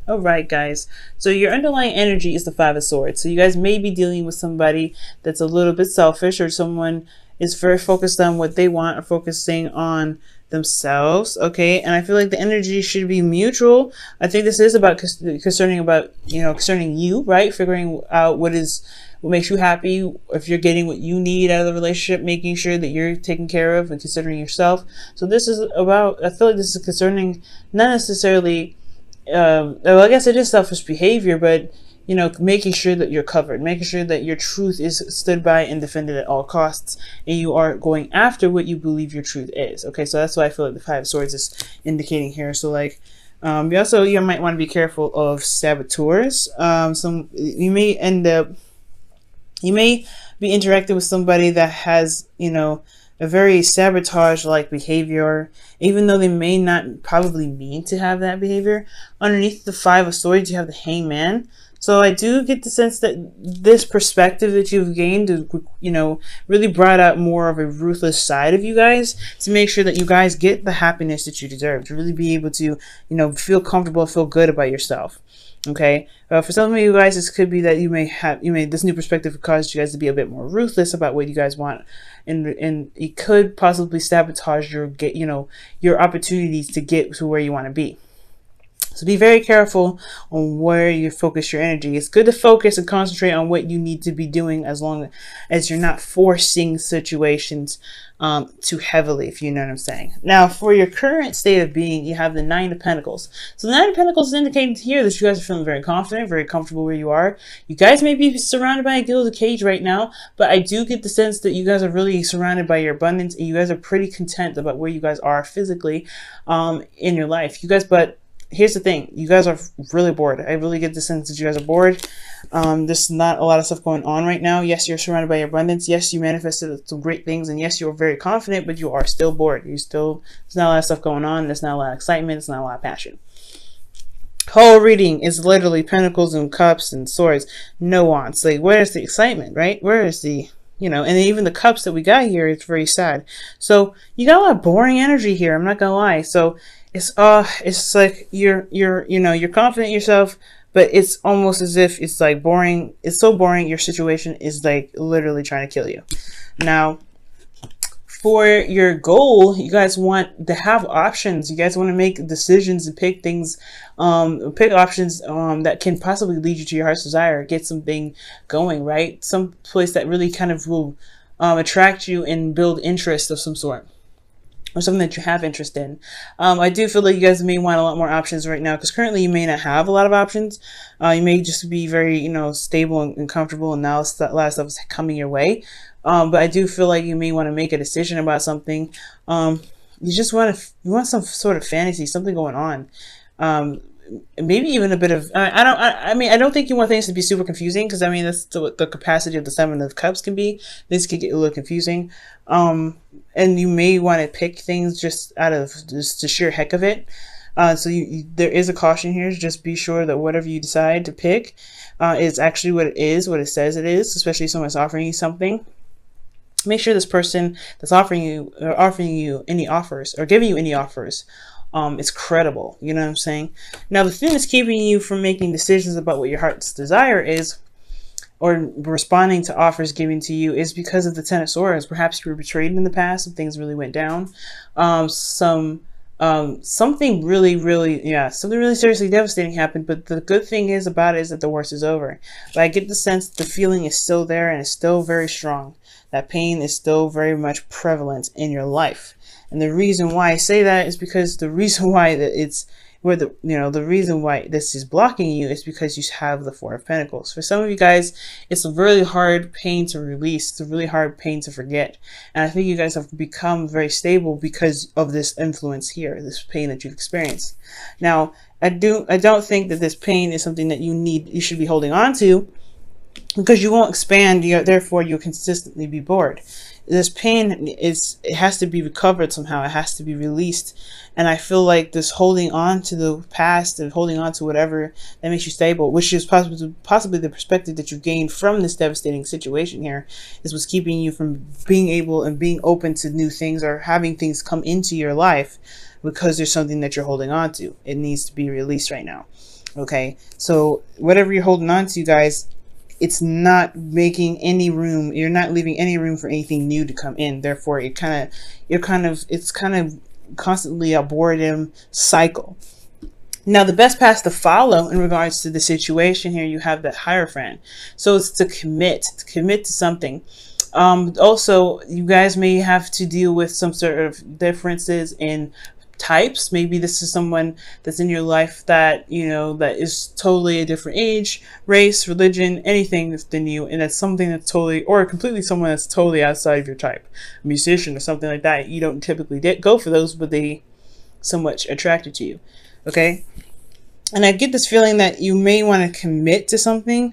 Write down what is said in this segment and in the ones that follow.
All right, guys. So your underlying energy is the Five of Swords. So you guys may be dealing with somebody that's a little bit selfish, or someone is very focused on what they want or focusing on themselves. Okay, and I feel like the energy should be mutual. I think this is about concerning you, right? Figuring out what makes you happy, if you're getting what you need out of the relationship, making sure that you're taken care of and considering yourself. So this is about, I feel like this is concerning, not necessarily well, I guess it is selfish behavior, but making sure that you're covered, making sure that your truth is stood by and defended at all costs, and you are going after what you believe your truth is. Okay, so that's why I feel like the Five of Swords is indicating here. So like, you might want to be careful of saboteurs. You may be interacting with somebody that has, a very sabotage-like behavior, even though they may not probably mean to have that behavior. Underneath the Five of Swords, you have the Hangman. So I do get the sense that this perspective that you've gained, really brought out more of a ruthless side of you guys, to make sure that you guys get the happiness that you deserve, to really be able to, feel comfortable, feel good about yourself. Okay, for some of you guys, this could be that this new perspective caused you guys to be a bit more ruthless about what you guys want, and it could possibly sabotage your opportunities to get to where you want to be. So be very careful on where you focus your energy. It's good to focus and concentrate on what you need to be doing, as long as you're not forcing situations too heavily, if you know what I'm saying. Now, for your current state of being, you have the Nine of Pentacles. So the Nine of Pentacles is indicating here that you guys are feeling very confident, very comfortable where you are. You guys may be surrounded by a gilded cage right now, but I do get the sense that you guys are really surrounded by your abundance, and you guys are pretty content about where you guys are physically in your life. But here's the thing, you guys are really bored. I really get the sense that you guys are bored. There's not a lot of stuff going on right now. Yes, you're surrounded by your abundance. Yes, you manifested some great things, and yes, you're very confident, but you are still bored. There's not a lot of stuff going on. There's not a lot of excitement. There's not a lot of passion. Whole reading is literally Pentacles and Cups and Swords. No wants. Like, where's the excitement, right? Where is the, and even the cups that we got here, it's very sad. So you got a lot of boring energy here. I'm not gonna lie. So it's like you're confident in yourself, but it's almost as if it's like boring. It's so boring. Your situation is like literally trying to kill you. Now, for your goal, you guys want to have options. You guys want to make decisions and pick things, pick options that can possibly lead you to your heart's desire, get something going, right? Some place that really kind of will attract you and build interest of some sort, or something that you have interest in. I do feel like you guys may want a lot more options right now, because currently you may not have a lot of options. You may just be very, stable and comfortable, and now a lot of stuff is coming your way. But I do feel like you may want to make a decision about something. You want some sort of fantasy, something going on. Maybe even a bit of, I don't think you want things to be super confusing, because that's the capacity of the Seven of Cups can be. This could get a little confusing. And you may want to pick things just out of just the sheer heck of it. So there is a caution here. Just be sure that whatever you decide to pick is actually what it says it is, especially if someone's offering you something. Make sure this person that's offering you any offers, or giving you any offers, is credible. You know what I'm saying? Now, the thing that's keeping you from making decisions about what your heart's desire is, or responding to offers given to you, is because of the Ten of Swords. Perhaps you were betrayed in the past and things really went down. Something really seriously devastating happened. But the good thing is that the worst is over. But I get the sense that the feeling is still there, and it's still very strong. That pain is still very much prevalent in your life. And the reason why I say that is because the reason why the reason why this is blocking you is because you have the Four of Pentacles. For some of you guys, it's a really hard pain to release. It's a really hard pain to forget. And I think you guys have become very stable because of this influence here, this pain that you've experienced. Now, I don't think that this pain is something that you should be holding on to, because you won't expand, therefore you'll consistently be bored. This pain it has to be recovered somehow. It has to be released. And I feel like this holding on to the past and holding on to whatever that makes you stable, which is possibly the perspective that you've gained from this devastating situation here, is what's keeping you from being able and being open to new things, or having things come into your life, because there's something that you're holding on to. It needs to be released right now. Okay, so whatever you're holding on to, you guys, it's not making any room. You're not leaving any room for anything new to come in. Therefore, it's kind of constantly a boredom cycle. Now, the best path to follow in regards to the situation here, you have that Hierophant. So it's to commit to something. Also, you guys may have to deal with some sort of differences in types. Maybe this is someone that's in your life that, you know, that is totally a different age, race, religion, anything than you. And that's something that's totally, or completely someone that's totally outside of your type. A musician or something like that. You don't typically go for those, but they somewhat attracted to you. Okay. And I get this feeling that you may want to commit to something,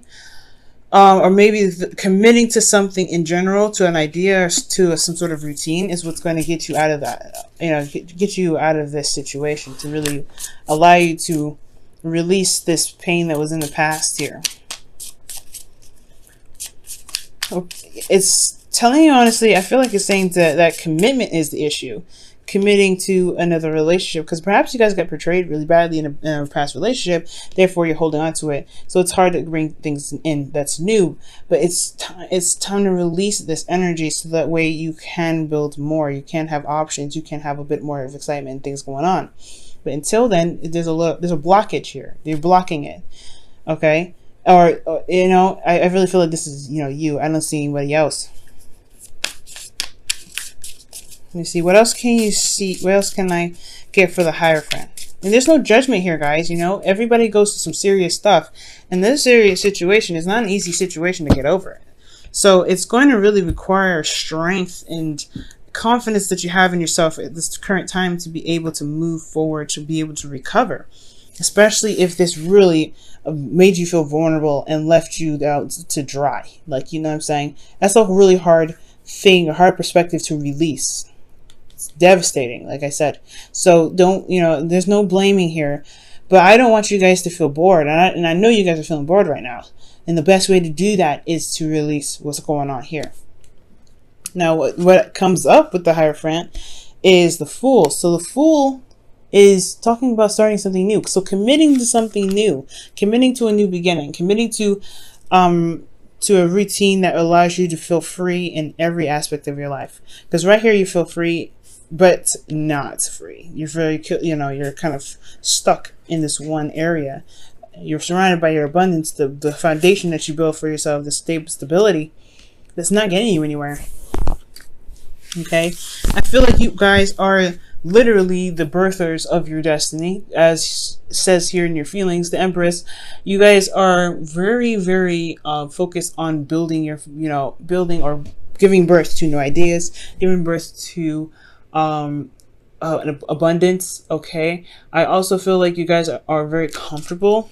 or maybe committing to something in general, to an idea, or to some sort of routine, is what's going to get you out of that, you know, get you out of this situation, to really allow you to release this pain that was in the past here. It's telling you honestly, I feel like it's saying that commitment is the issue. Committing to another relationship, because perhaps you guys got portrayed really badly in a past relationship, therefore you're holding on to it, so it's hard to bring things in that's new. But it's time to release this energy, so that way you can build more, you can have options, you can have a bit more of excitement and things going on. But until then, there's a blockage here. You're blocking it. Okay, or you know, I really feel like this is, you know, you. I don't see anybody else. Let me see, what else can you see? What else can I get for the Hierophant? And there's no judgment here, guys. You know, everybody goes through some serious stuff. And this serious situation is not an easy situation to get over. So it's going to really require strength and confidence that you have in yourself at this current time to be able to move forward, to be able to recover. Especially if this really made you feel vulnerable and left you out to dry. Like, you know what I'm saying? That's a really hard thing, a hard perspective to release. It's devastating, like I said. So don't, you know, there's no blaming here. But I don't want you guys to feel bored. And I know you guys are feeling bored right now. And the best way to do that is to release what's going on here. Now, what comes up with the Hierophant is the Fool. So the Fool is talking about starting something new. So committing to something new. Committing to a new beginning. Committing to a routine that allows you to feel free in every aspect of your life. Because right here you feel free, but not free. You're very, you know, you're kind of stuck in this one area. You're surrounded by your abundance, the foundation that you build for yourself, the stability that's not getting you anywhere. Okay, I feel like you guys are literally the birthers of your destiny, as it says here in your feelings, the Empress. You guys are very, very focused on building your, you know, building or giving birth to new ideas, giving birth to an abundance. Okay, I also feel like you guys are very comfortable,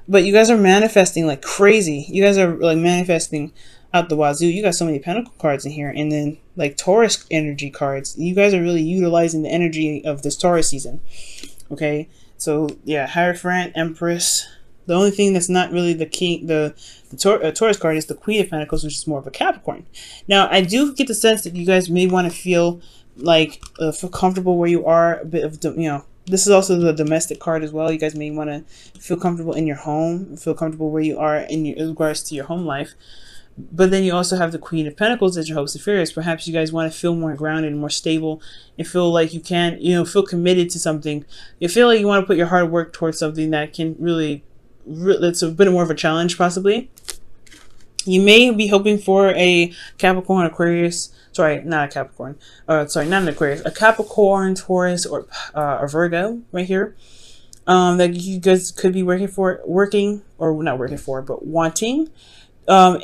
but you guys are manifesting like crazy. You guys are like manifesting out the wazoo. You got so many Pentacle cards in here, and then like Taurus energy cards. You guys are really utilizing the energy of this Taurus season. Okay, so yeah, Hierophant, Empress. The only thing that's not really the king, the Taurus card, is the Queen of Pentacles, which is more of a Capricorn. Now, I do get the sense that you guys may want to feel like feel comfortable where you are. A bit of, you know, this is also the domestic card as well. You guys may want to feel comfortable in your home, feel comfortable where you are in regards to your home life. But then you also have the Queen of Pentacles as your host of fairies. Perhaps you guys want to feel more grounded and more stable and feel like you can, you know, feel committed to something. You feel like you want to put your hard work towards something that can really, it's a bit more of a challenge possibly. You may be hoping for a Capricorn, Aquarius, sorry, not a Capricorn, sorry, not an Aquarius, a Capricorn, Taurus, or a Virgo right here. That you guys could be wanting,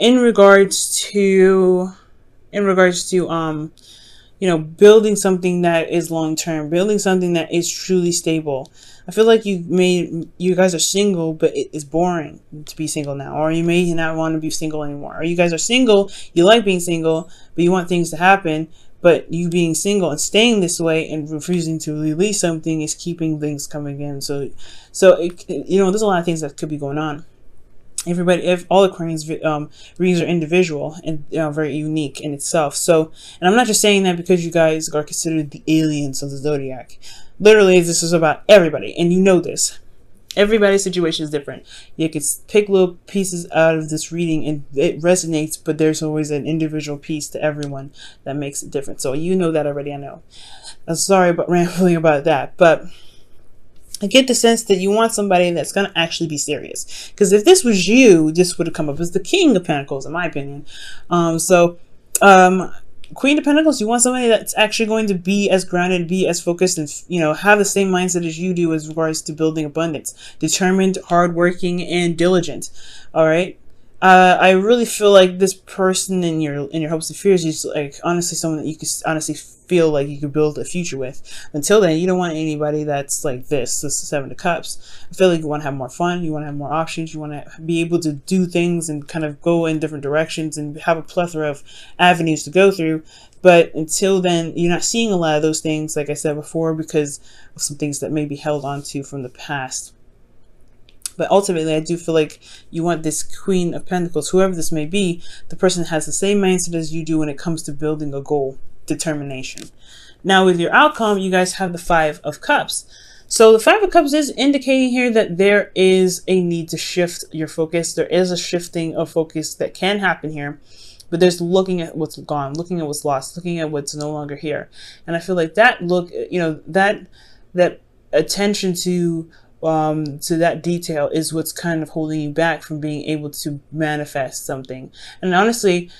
in regards to you know, building something that is long term, building something that is truly stable. I feel like you guys are single, but it is boring to be single now, or you may not want to be single anymore, or you guys are single, you like being single, but you want things to happen, but you being single and staying this way and refusing to release something is keeping things coming in. So you know, there's a lot of things that could be going on. Everybody, if all Aquarians readings are individual and very unique in itself. So, and I'm not just saying that because you guys are considered the aliens of the zodiac. Literally, this is about everybody, and you know this. Everybody's situation is different. You could pick little pieces out of this reading and it resonates, but there's always an individual piece to everyone that makes it different. So you know that already, I know. I'm sorry about rambling about that, but I get the sense that you want somebody that's going to actually be serious. Because if this was you, this would have come up as the King of Pentacles, in my opinion. Queen of Pentacles, you want somebody that's actually going to be as grounded, be as focused, and, you know, have the same mindset as you do as regards to building abundance. Determined, hardworking, and diligent. All right. I really feel like this person in your hopes and fears is like honestly someone that you could honestly feel like you could build a future with. Until then, you don't want anybody that's like this Seven of Cups. I feel like you want to have more fun, you want to have more options, you want to be able to do things and kind of go in different directions and have a plethora of avenues to go through. But until then, you're not seeing a lot of those things, like I said before, because of some things that may be held onto from the past. But ultimately, I do feel like you want this Queen of Pentacles, whoever this may be, the person has the same mindset as you do when it comes to building a goal, determination. Now, with your outcome, you guys have the Five of Cups. So the Five of Cups is indicating here that there is a need to shift your focus. There is a shifting of focus that can happen here. But there's looking at what's gone, looking at what's lost, looking at what's no longer here. And I feel like that look, you know, that attention to that detail is what's kind of holding you back from being able to manifest something. And honestly,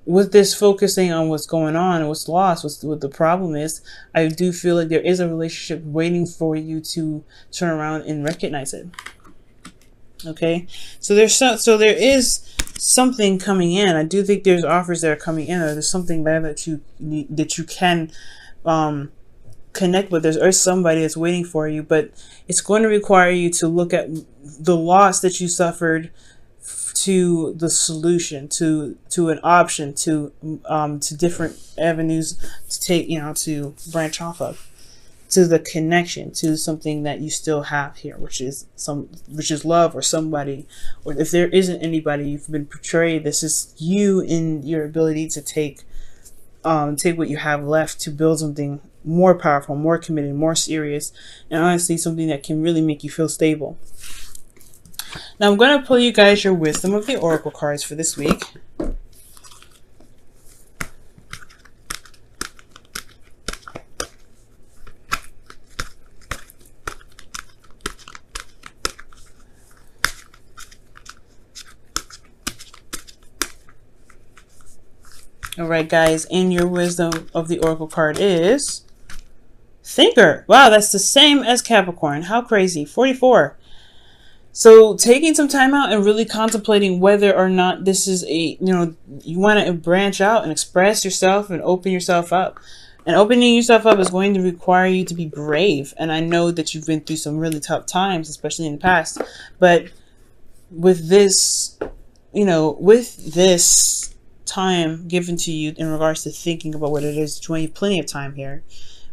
with this focusing on what's going on and what's lost, what the problem is, I do feel like there is a relationship waiting for you to turn around and recognize it. Okay, so there is something coming in. I do think there's offers that are coming in, or there's something there that you can connect with. There's somebody that's waiting for you, but it's going to require you to look at the loss that you suffered to the solution, to an option, to different avenues to take, you know, to branch off of, to the connection, to something that you still have here, which is love or somebody. Or if there isn't anybody, you've been portrayed. This is you in your ability to take what you have left to build something more powerful, more committed, more serious, and honestly something that can really make you feel stable. Now I'm going to pull you guys your wisdom of the oracle cards for this week. All right, guys, and your wisdom of the oracle card is Thinker. Wow, that's the same as Capricorn. How crazy. 44. So taking some time out and really contemplating whether or not this is a, you know, you want to branch out and express yourself and open yourself up. And opening yourself up is going to require you to be brave. And I know that you've been through some really tough times, especially in the past. But with this, you know, with this time given to you in regards to thinking about what it is, you have plenty of time here,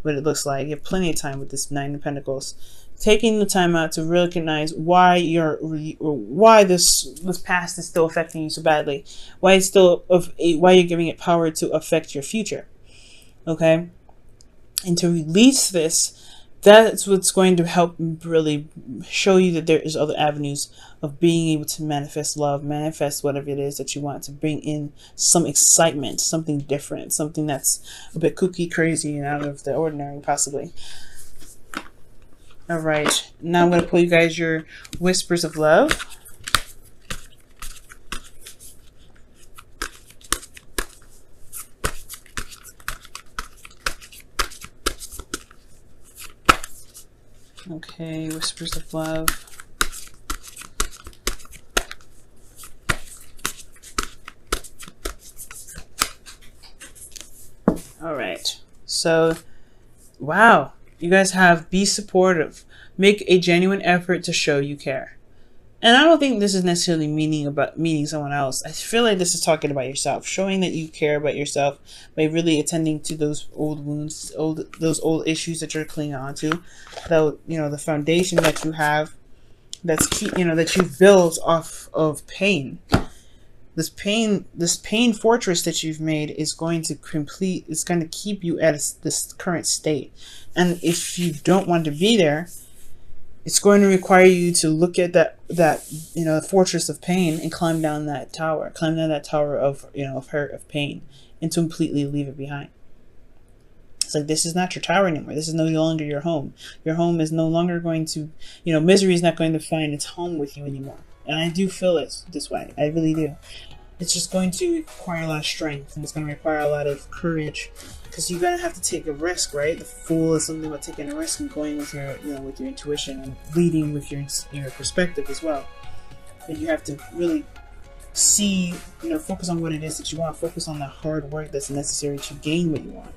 what it looks like. You have plenty of time with this Nine of Pentacles. Taking the time out to recognize why this past is still affecting you so badly, why you're giving it power to affect your future. Okay, and to release this, that's what's going to help really show you that there is other avenues of being able to manifest love, manifest whatever it is that you want, to bring in some excitement, something different, something that's a bit kooky, crazy, and out of the ordinary, possibly. All right, now I'm going to pull you guys your whispers of love. Okay, whispers of love. All right, so, wow. You guys have be supportive. Make a genuine effort to show you care. And I don't think this is necessarily meaning someone else. I feel like this is talking about yourself, showing that you care about yourself by really attending to those old wounds, those old issues that you're clinging on to. Though, you know, the foundation that you have, that you've built off of pain. This pain fortress that you've made is going to keep you at this current state. And if you don't want to be there, It's going to require you to look at that fortress of pain and climb down that tower of hurt, of pain, and to completely leave it behind. It's like, this is not your tower anymore. This is no longer your home. Your home is no longer going to, misery is not going to find its home with you anymore. And I do feel it this way. I really do. It's just going to require a lot of strength, and it's going to require a lot of courage, because you're going to have to take a risk, right? The Fool is something about taking a risk and going with your, with your intuition and leading with your perspective as well. But you have to really see, focus on what it is that you want. Focus on the hard work that's necessary to gain what you want.